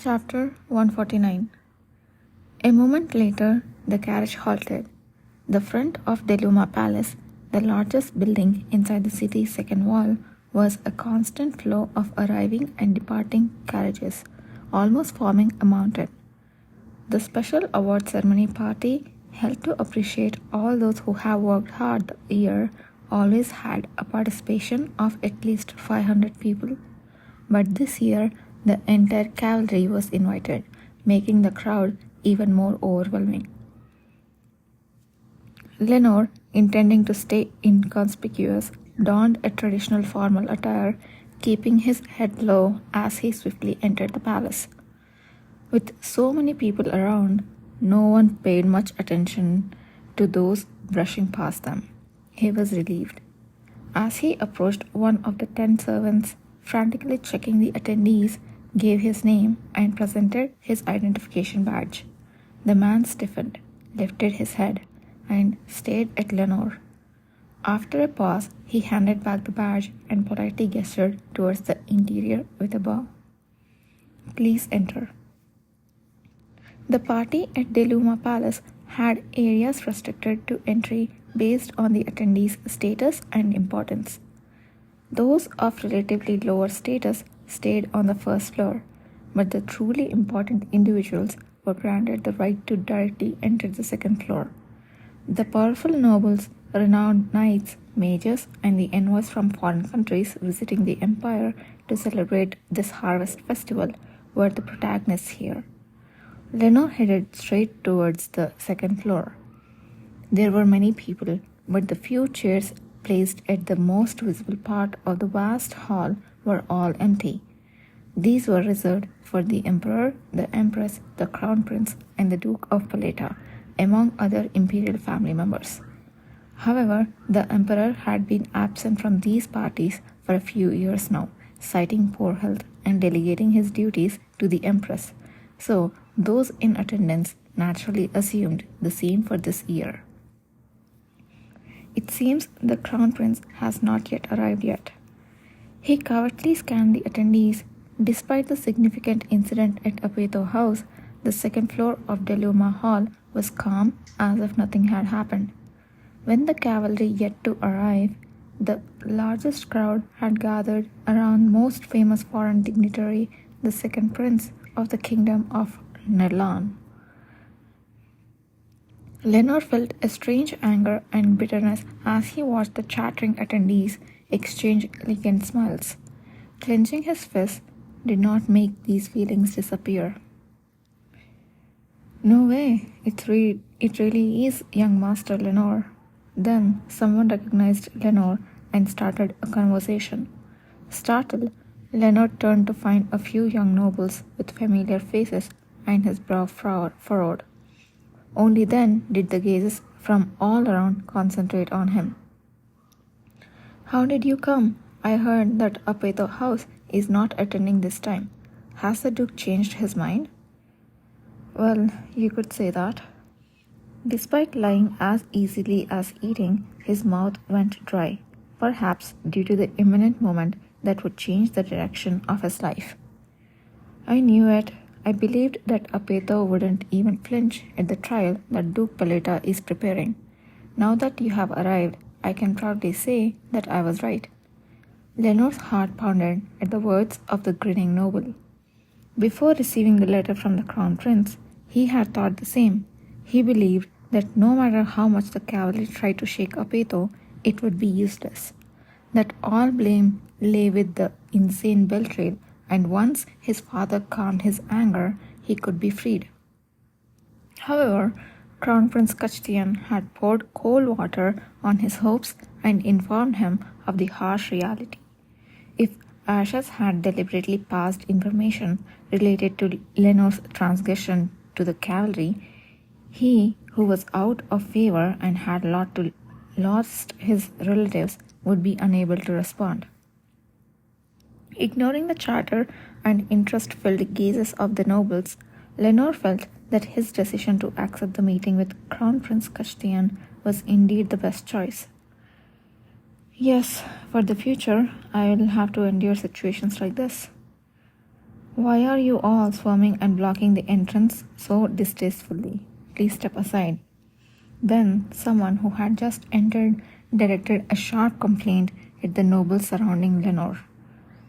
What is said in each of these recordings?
Chapter 149. A moment later, the carriage halted. The front of Deluma Palace, the largest building inside the city's second wall, was a constant flow of arriving and departing carriages, almost forming a mountain. The special award ceremony party, held to appreciate all those who have worked hard the year, always had a participation of at least 500 people. But this year, the entire cavalry was invited, making the crowd even more overwhelming. Lenore, intending to stay inconspicuous, donned a traditional formal attire, keeping his head low as he swiftly entered the palace. With so many people around, no one paid much attention to those brushing past them. He was relieved. As he approached, one of the 10 servants, frantically checking the attendees, gave his name and presented his identification badge. The man stiffened, lifted his head, and stared at Lenore. After a pause, he handed back the badge and politely gestured towards the interior with a bow. "Please enter." The party at Deluma Palace had areas restricted to entry based on the attendees' status and importance. Those of relatively lower status stayed on the first floor, but the truly important individuals were granted the right to directly enter the second floor. The powerful nobles, renowned knights, mages, and the envoys from foreign countries visiting the empire to celebrate this harvest festival were the protagonists here. Lenore headed straight towards the second floor. There were many people, but the few chairs placed at the most visible part of the vast hall were all empty. These were reserved for the emperor, the empress, the crown prince, and the Duke of Paleta, among other imperial family members. However, the emperor had been absent from these parties for a few years now, citing poor health and delegating his duties to the empress, so those in attendance naturally assumed the same for this year. It seems the crown prince has not yet arrived yet. He covertly scanned the attendees. Despite the significant incident at Apeto House, the second floor of Deluma Hall was calm as if nothing had happened. When the cavalry yet to arrive, the largest crowd had gathered around most famous foreign dignitary, the second prince of the kingdom of Nerlan. Lenore felt a strange anger and bitterness as he watched the chattering attendees exchange elegant smiles. Clenching his fist did not make these feelings disappear. "No way, it really is young Master Lenore." Then someone recognized Lenore and started a conversation. Startled, Lenore turned to find a few young nobles with familiar faces and his brow furrowed. Only then did the gazes from all around concentrate on him. "How did you come? I heard that Apeto House is not attending this time. Has the Duke changed his mind?" "Well, you could say that." Despite lying as easily as eating, his mouth went dry, perhaps due to the imminent moment that would change the direction of his life. "I knew it. I believed that Apeto wouldn't even flinch at the trial that Duke Paleta is preparing. Now that you have arrived, I can proudly say that I was right." Lenore's heart pounded at the words of the grinning noble. Before receiving the letter from the crown prince, he had thought the same. He believed that no matter how much the cavalry tried to shake Apeto, it would be useless. That all blame lay with the insane Beltrail, and once his father calmed his anger, he could be freed. However, Crown Prince Kachtian had poured cold water on his hopes and informed him of the harsh reality. If Ashas had deliberately passed information related to Lenore's transgression to the cavalry, he, who was out of favor and had lost his relatives, would be unable to respond. Ignoring the chatter and interest-filled gazes of the nobles, Lenore felt that his decision to accept the meeting with Crown Prince Kachtian was indeed the best choice. "Yes, for the future, I will have to endure situations like this." Why are you all swarming and blocking the entrance so distastefully? Please step aside. Then someone who had just entered directed a sharp complaint at the nobles surrounding Lenore.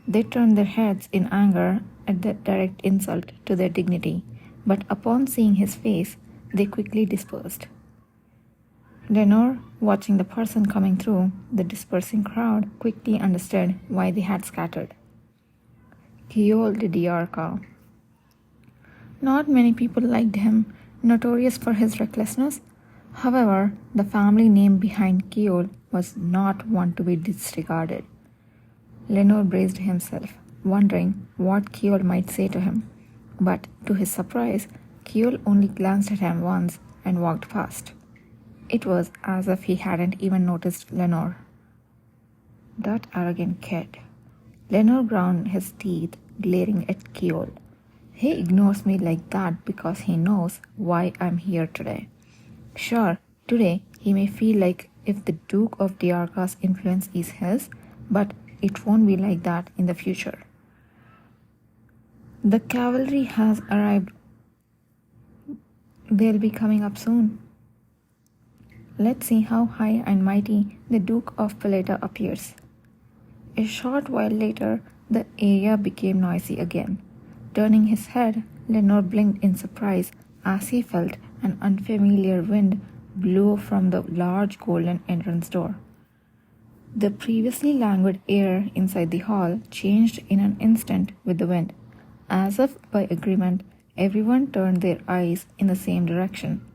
They turned their heads in anger at the direct insult to their dignity, but upon seeing his face, they quickly dispersed. Lenore, watching the person coming through the dispersing crowd, quickly understood why they had scattered. Keol the Diarca. Not many people liked him, notorious for his recklessness. However, the family name behind Keol was not one to be disregarded. Lenore braced himself, wondering what Keol might say to him. But to his surprise, Keol only glanced at him once and walked past. It was as if he hadn't even noticed Lenore. That arrogant kid. Lenore ground his teeth, glaring at Keol. He ignores me like that because he knows why I'm here today. Sure, today he may feel like if the Duke of Diarca's influence is his, but it won't be like that in the future. The cavalry has arrived. They'll be coming up soon. Let's see how high and mighty the Duke of Peleta appears. A short while later, the area became noisy again. Turning his head, Lenore blinked in surprise as he felt an unfamiliar wind blow from the large golden entrance door. The previously languid air inside the hall changed in an instant with the wind. As if by agreement, everyone turned their eyes in the same direction.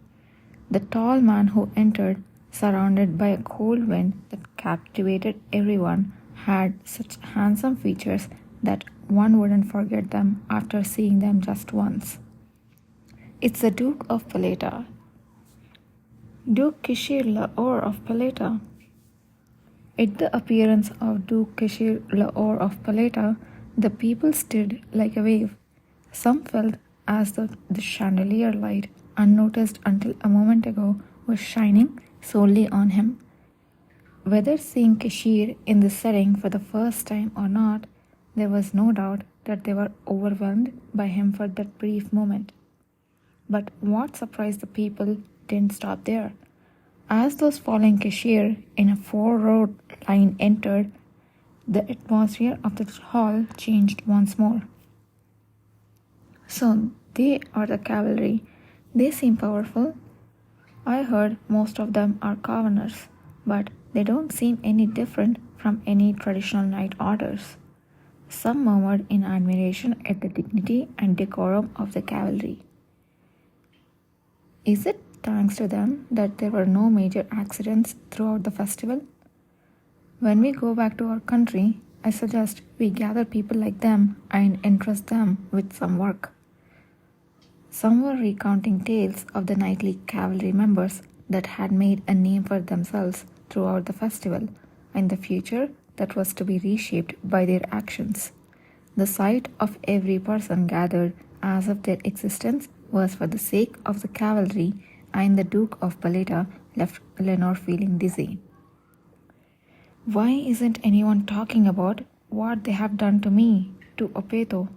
The tall man who entered, surrounded by a cold wind that captivated everyone, had such handsome features that one wouldn't forget them after seeing them just once. It's the Duke of Peleta. Duke Kishir Laor of Peleta. At the appearance of Duke Kishir Laor of Peleta, the people stirred like a wave. Some felt as though the chandelier light, unnoticed until a moment ago, was shining solely on him. Whether seeing Kishir in this setting for the first time or not, there was no doubt that they were overwhelmed by him for that brief moment. But what surprised the people didn't stop there. As those following Kishir in a four-row line entered, the atmosphere of the hall changed once more. So they are the cavalry. They seem powerful. I heard most of them are governors, but they don't seem any different from any traditional knight orders. Some murmured in admiration at the dignity and decorum of the cavalry. Is it thanks to them that there were no major accidents throughout the festival? When we go back to our country, I suggest we gather people like them and entrust them with some work. Some were recounting tales of the knightly cavalry members that had made a name for themselves throughout the festival, and the future that was to be reshaped by their actions. The sight of every person gathered as if their existence was for the sake of the cavalry, and the Duke of Peleta left Lenore feeling dizzy. Why isn't anyone talking about what they have done to me, to Opeto?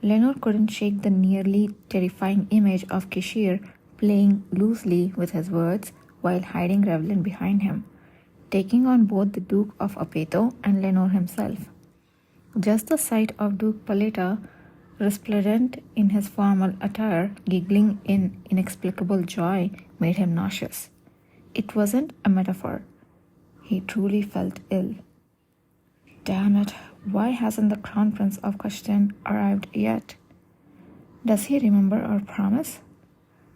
Lenore couldn't shake the nearly terrifying image of Kishir playing loosely with his words while hiding Revlin behind him, taking on both the Duke of Opeto and Lenore himself. Just the sight of Duke Peleta, resplendent in his formal attire, giggling in inexplicable joy, made him nauseous. It wasn't a metaphor. He truly felt ill. Damn it, why hasn't the Crown Prince of Kashtan arrived yet? Does he remember our promise?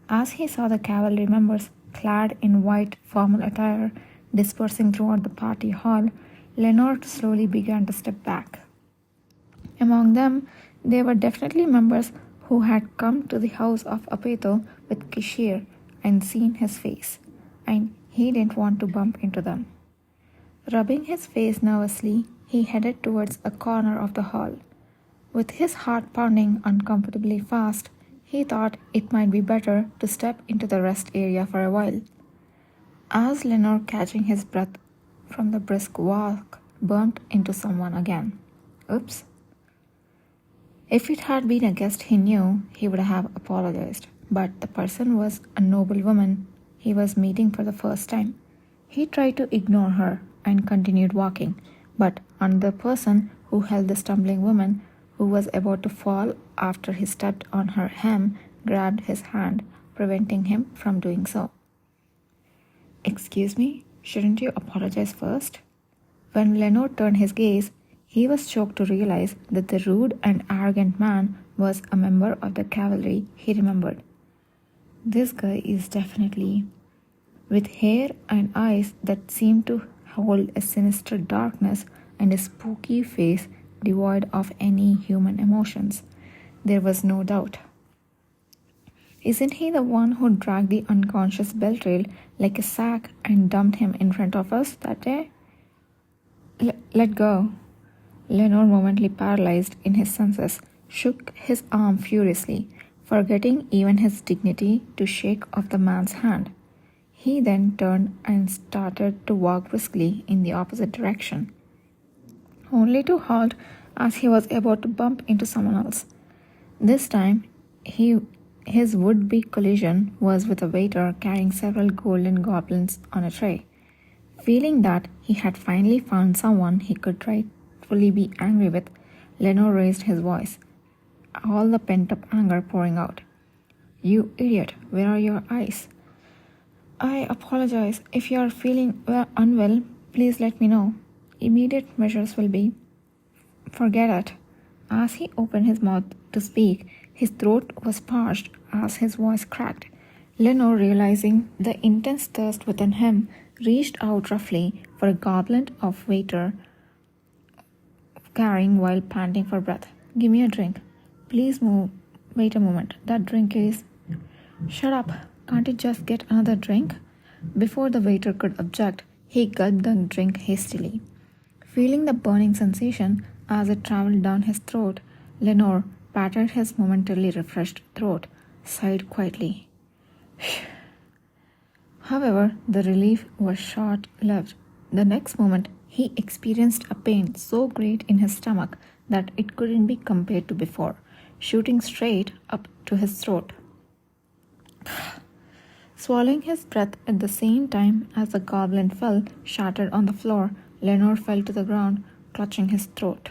As he saw the cavalry members clad in white formal attire dispersing throughout the party hall, Lenore slowly began to step back. Among them, there were definitely members who had come to the house of Opeto with Kishir and seen his face, and he didn't want to bump into them. Rubbing his face nervously, he headed towards a corner of the hall. With his heart pounding uncomfortably fast, he thought it might be better to step into the rest area for a while. As Lenore, catching his breath from the brisk walk, bumped into someone again. Oops. If it had been a guest he knew, he would have apologized. But the person was a noble woman he was meeting for the first time. He tried to ignore her and continued walking, but another person who held the stumbling woman, who was about to fall after he stepped on her hem, grabbed his hand, preventing him from doing so. "Excuse me, shouldn't you apologize first?" When Lenore turned his gaze, he was shocked to realize that the rude and arrogant man was a member of the cavalry he remembered. This guy is definitely, with hair and eyes that seemed to hold a sinister darkness and a spooky face devoid of any human emotions. There was no doubt. Isn't he the one who dragged the unconscious Beltrail like a sack and dumped him in front of us that day? Let go. Lenore, momentarily paralyzed in his senses, shook his arm furiously, forgetting even his dignity to shake off the man's hand. He then turned and started to walk briskly in the opposite direction, only to halt as he was about to bump into someone else. This time, his would-be collision was with a waiter carrying several golden goblins on a tray. Feeling that he had finally found someone he could rightfully be angry with, Lenore raised his voice, all the pent-up anger pouring out. "You idiot, where are your eyes?" "I apologize. If you are feeling unwell, please let me know. Immediate measures will be..." "Forget it." As he opened his mouth to speak, his throat was parched as his voice cracked. Lenore, realizing the intense thirst within him, reached out roughly for a goblet of water carrying while panting for breath. "Give me a drink. Please move. Wait a moment. That drink is..." "Shut up. Can't you just get another drink?" Before the waiter could object, he gulped the drink hastily. Feeling the burning sensation as it traveled down his throat, Lenore patted his momentarily refreshed throat, sighed quietly. However, the relief was short-lived. The next moment, he experienced a pain so great in his stomach that it couldn't be compared to before, shooting straight up to his throat. Swallowing his breath at the same time as the goblin fell, shattered on the floor, Lenore fell to the ground, clutching his throat.